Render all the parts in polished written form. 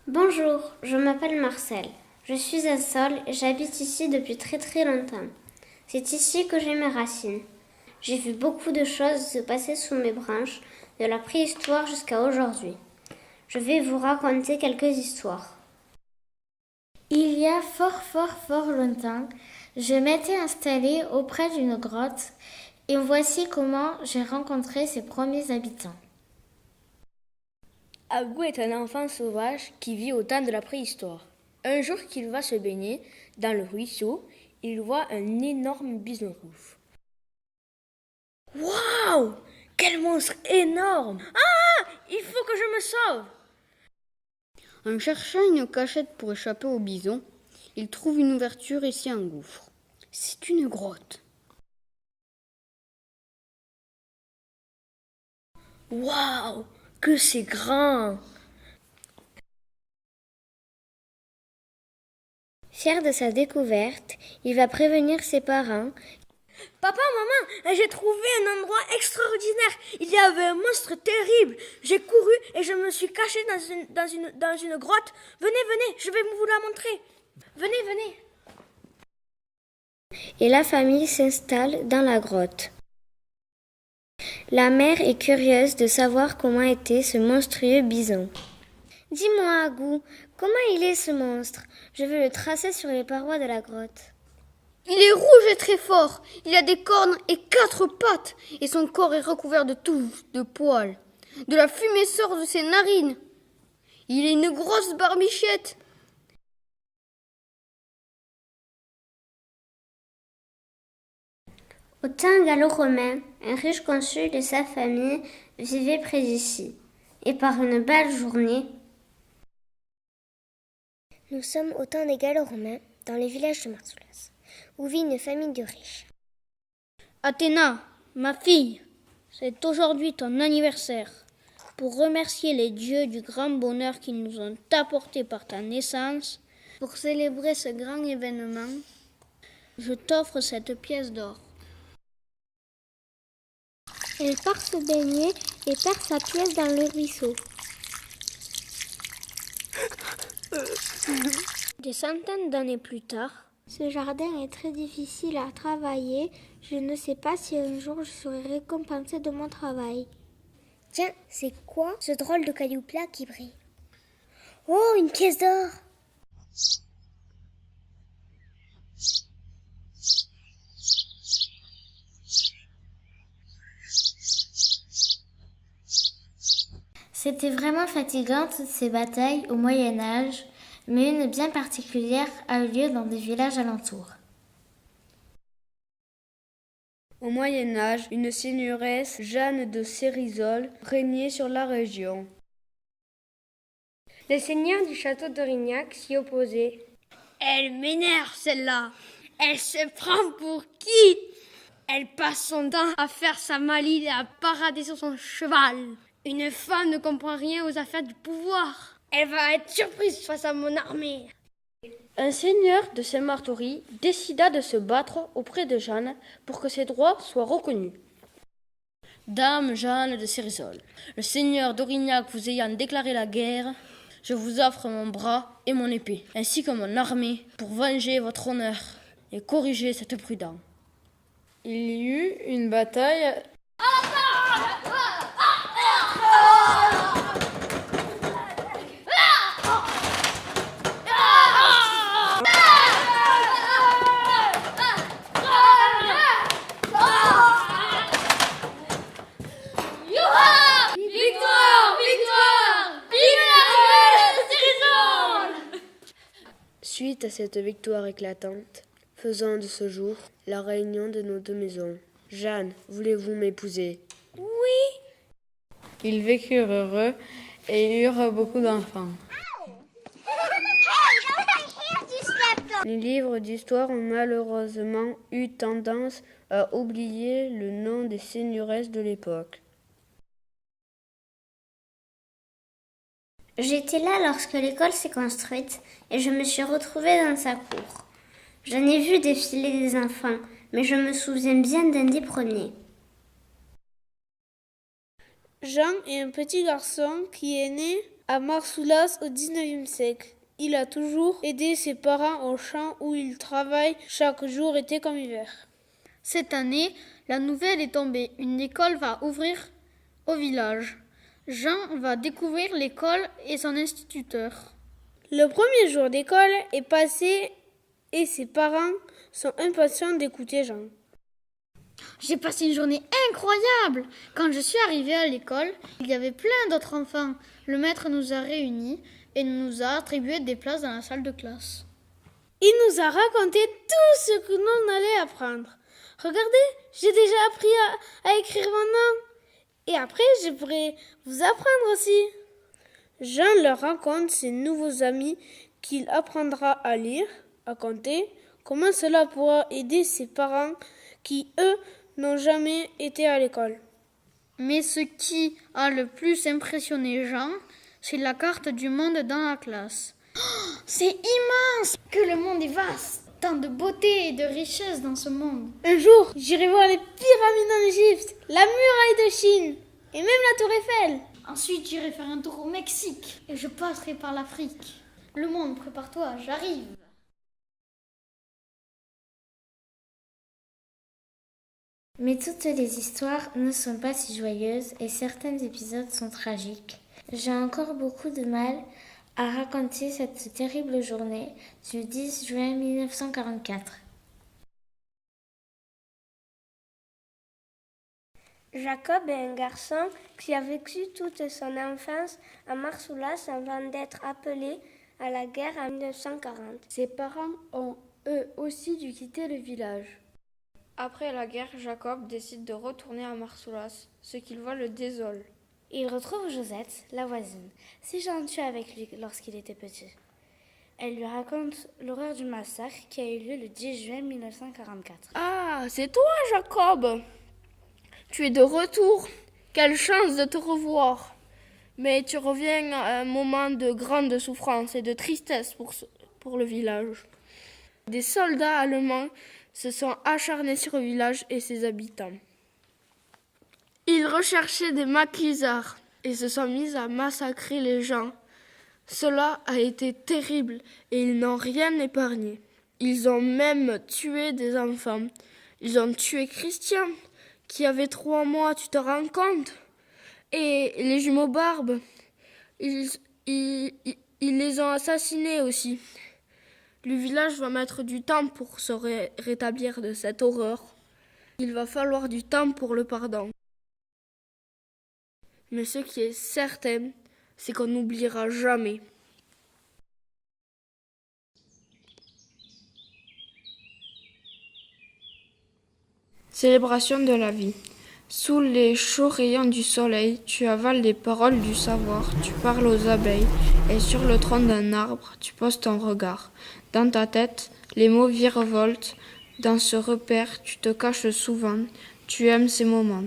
Bonjour, je m'appelle Marcel. Je suis à Sol et j'habite ici depuis très très longtemps. C'est ici que j'ai mes racines. J'ai vu beaucoup de choses se passer sous mes branches, de la préhistoire jusqu'à aujourd'hui. Je vais vous raconter quelques histoires. Il y a fort longtemps, je m'étais installée auprès d'une grotte et voici comment j'ai rencontré ses premiers habitants. Agou est un enfant sauvage qui vit au temps de la préhistoire. Un jour qu'il va se baigner dans le ruisseau, il voit un énorme bison rouge. Waouh! Quel monstre énorme! Ah! Il faut que je me sauve! En cherchant une cachette pour échapper au bison, il trouve une ouverture et s'y engouffre. C'est une grotte. Waouh! Que c'est grand! Fier de sa découverte, il va prévenir ses parents. Papa, maman, j'ai trouvé un endroit extraordinaire. Il y avait un monstre terrible. J'ai couru et je me suis caché dans une grotte. Venez, je vais vous la montrer. Venez. Et la famille s'installe dans la grotte. La mère est curieuse de savoir comment était ce monstrueux bison. Dis-moi, Agou, comment il est ce monstre? Je veux le tracer sur les parois de la grotte. Il est rouge et très fort. Il a des cornes et 4 pattes. Et son corps est recouvert de touffes, de poils. De la fumée sort de ses narines. Il est une grosse barbichette. Au temps gallo-romain, un riche consul et sa famille vivaient près d'ici. Et par une belle journée, nous sommes au temps des gallo-romains, dans le village de Marsoulas, où vit une famille de riches. Athéna, ma fille, c'est aujourd'hui ton anniversaire. Pour remercier les dieux du grand bonheur qu'ils nous ont apporté par ta naissance, pour célébrer ce grand événement, je t'offre cette pièce d'or. Elle part se baigner et perd sa pièce dans le ruisseau. Des centaines d'années plus tard, Ce jardin est très difficile à travailler. Je ne sais pas si un jour je serai récompensée de mon travail. Tiens, c'est quoi ce drôle de caillou plat qui brille? Oh, une pièce d'or! C'était vraiment fatigant toutes ces batailles au Moyen Âge, mais une bien particulière a eu lieu dans des villages alentours. Au Moyen Âge, une seigneuresse, Jeanne de Cérizol, régnait sur la région. Les seigneurs du château d'Aurignac s'y opposaient. Elle m'énerve, celle-là. Elle se prend pour qui? Elle passe son temps à faire sa maline et à parader sur son cheval. Une femme ne comprend rien aux affaires du pouvoir. Elle va être surprise face à mon armée. Un seigneur de Saint-Martory décida de se battre auprès de Jeanne pour que ses droits soient reconnus. Dame Jeanne de Cérizol, le seigneur d'Aurignac vous ayant déclaré la guerre, je vous offre mon bras et mon épée, ainsi que mon armée, pour venger votre honneur et corriger cette prudence. Il y eut une bataille. Suite à cette victoire éclatante, faisons de ce jour la réunion de nos deux maisons. Jeanne, voulez-vous m'épouser? Ils vécurent heureux et eurent beaucoup d'enfants. Les livres d'histoire ont malheureusement eu tendance à oublier le nom des seigneuresses de l'époque. J'étais là lorsque l'école s'est construite et je me suis retrouvée dans sa cour. J'en ai vu défiler des enfants, mais je me souviens bien d'un des premiers. Jean est un petit garçon qui est né à Marsoulas au XIXe siècle. Il a toujours aidé ses parents au champ où il travaille chaque jour, été comme hiver. Cette année, la nouvelle est tombée. Une école va ouvrir au village. Jean va découvrir l'école et son instituteur. Le premier jour d'école est passé et ses parents sont impatients d'écouter Jean. J'ai passé une journée incroyable. Quand je suis arrivée à l'école, il y avait plein d'autres enfants. Le maître nous a réunis et nous a attribué des places dans la salle de classe. Il nous a raconté tout ce que l'on allait apprendre. Regardez, j'ai déjà appris à écrire mon nom. Et après, je pourrai vous apprendre aussi. Jean leur raconte ses nouveaux amis qu'il apprendra à lire, à compter, comment cela pourra aider ses parents qui, eux, n'ont jamais été à l'école. Mais ce qui a le plus impressionné Jean, c'est la carte du monde dans la classe. Oh, c'est immense! Que le monde est vaste! Tant de beauté et de richesse dans ce monde. Un jour, j'irai voir les pyramides en Égypte, la muraille de Chine et même la tour Eiffel. Ensuite, j'irai faire un tour au Mexique et je passerai par l'Afrique. Le monde, prépare-toi, j'arrive. Mais toutes les histoires ne sont pas si joyeuses et certains épisodes sont tragiques. J'ai encore beaucoup de mal à raconter cette terrible journée du 10 juin 1944. Jacob est un garçon qui a vécu toute son enfance à Marsoulas avant d'être appelé à la guerre en 1940. Ses parents ont eux aussi dû quitter le village. Après la guerre, Jacob décide de retourner à Marsoulas, ce qu'il voit le désole. Il retrouve Josette, la voisine, si gentille avec lui lorsqu'il était petit. Elle lui raconte l'horreur du massacre qui a eu lieu le 10 juin 1944. Ah, c'est toi, Jacob. Tu es de retour. Quelle chance de te revoir. Mais tu reviens à un moment de grande souffrance et de tristesse pour le village. Des soldats allemands se sont acharnés sur le village et ses habitants. Ils recherchaient des maquisards et se sont mis à massacrer les gens. Cela a été terrible et ils n'ont rien épargné. Ils ont même tué des enfants. Ils ont tué Christian, qui avait 3 mois, tu te rends compte? Et les jumeaux Barbe, ils les ont assassinés aussi. Le village va mettre du temps pour se rétablir de cette horreur. Il va falloir du temps pour le pardon. Mais ce qui est certain, c'est qu'on n'oubliera jamais. Célébration de la vie. Sous les chauds rayons du soleil, tu avales les paroles du savoir, tu parles aux abeilles, et sur le tronc d'un arbre, tu poses ton regard. Dans ta tête, les mots virevoltent. Dans ce repère, tu te caches souvent, tu aimes ces moments.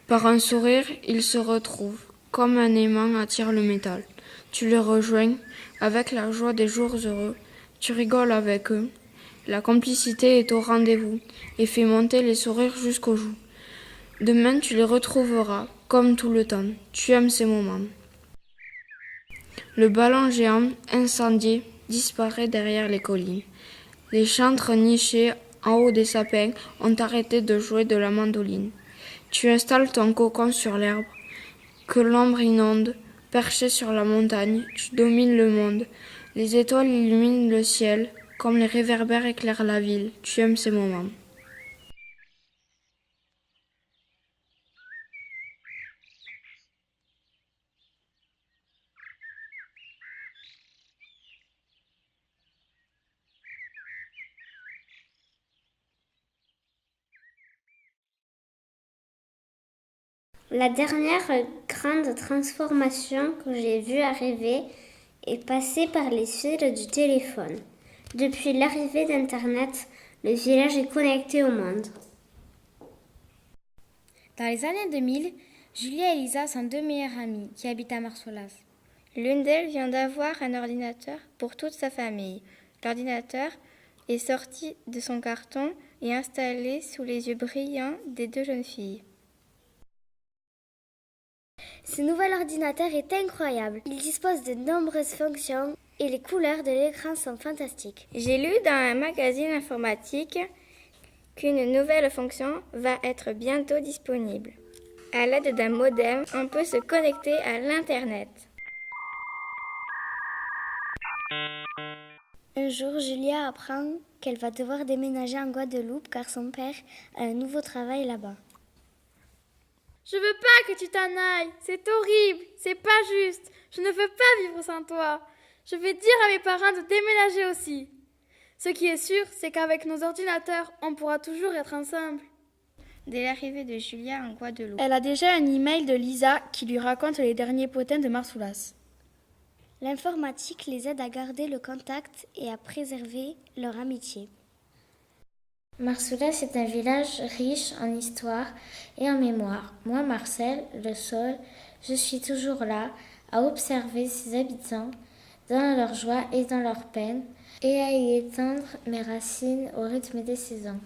Par un sourire, ils se retrouvent, comme un aimant attire le métal. Tu les rejoins, avec la joie des jours heureux, tu rigoles avec eux. La complicité est au rendez-vous et fait monter les sourires jusqu'aux joues. Demain, tu les retrouveras, comme tout le temps. Tu aimes ces moments. Le ballon géant, incendié, disparaît derrière les collines. Les chantres nichés en haut des sapins ont arrêté de jouer de la mandoline. Tu installes ton cocon sur l'herbe, que l'ombre inonde. Perché sur la montagne, tu domines le monde. Les étoiles illuminent le ciel, comme les réverbères éclairent la ville. Tu aimes ces moments. La dernière grande transformation que j'ai vue arriver est passée par les fils du téléphone. Depuis l'arrivée d'Internet, le village est connecté au monde. Dans les années 2000, Julia et Lisa sont 2 meilleures amies qui habitent à Marsoulas. L'une d'elles vient d'avoir un ordinateur pour toute sa famille. L'ordinateur est sorti de son carton et installé sous les yeux brillants des 2 jeunes filles. Ce nouvel ordinateur est incroyable. Il dispose de nombreuses fonctions et les couleurs de l'écran sont fantastiques. J'ai lu dans un magazine informatique qu'une nouvelle fonction va être bientôt disponible. À l'aide d'un modem, on peut se connecter à l'Internet. Un jour, Julia apprend qu'elle va devoir déménager en Guadeloupe car son père a un nouveau travail là-bas. Je veux pas que tu t'en ailles. C'est horrible. C'est pas juste. Je ne veux pas vivre sans toi. Je vais dire à mes parents de déménager aussi. Ce qui est sûr, c'est qu'avec nos ordinateurs, on pourra toujours être ensemble. Dès l'arrivée de Julia en Guadeloupe, Elle a déjà un email de Lisa qui lui raconte les derniers potins de Marsoulas. L'informatique les aide à garder le contact et à préserver leur amitié. Marsoulas est un village riche en histoire et en mémoire. Moi, Marcel, le sol, je suis toujours là à observer ses habitants dans leur joie et dans leur peine et à y étendre mes racines au rythme des saisons.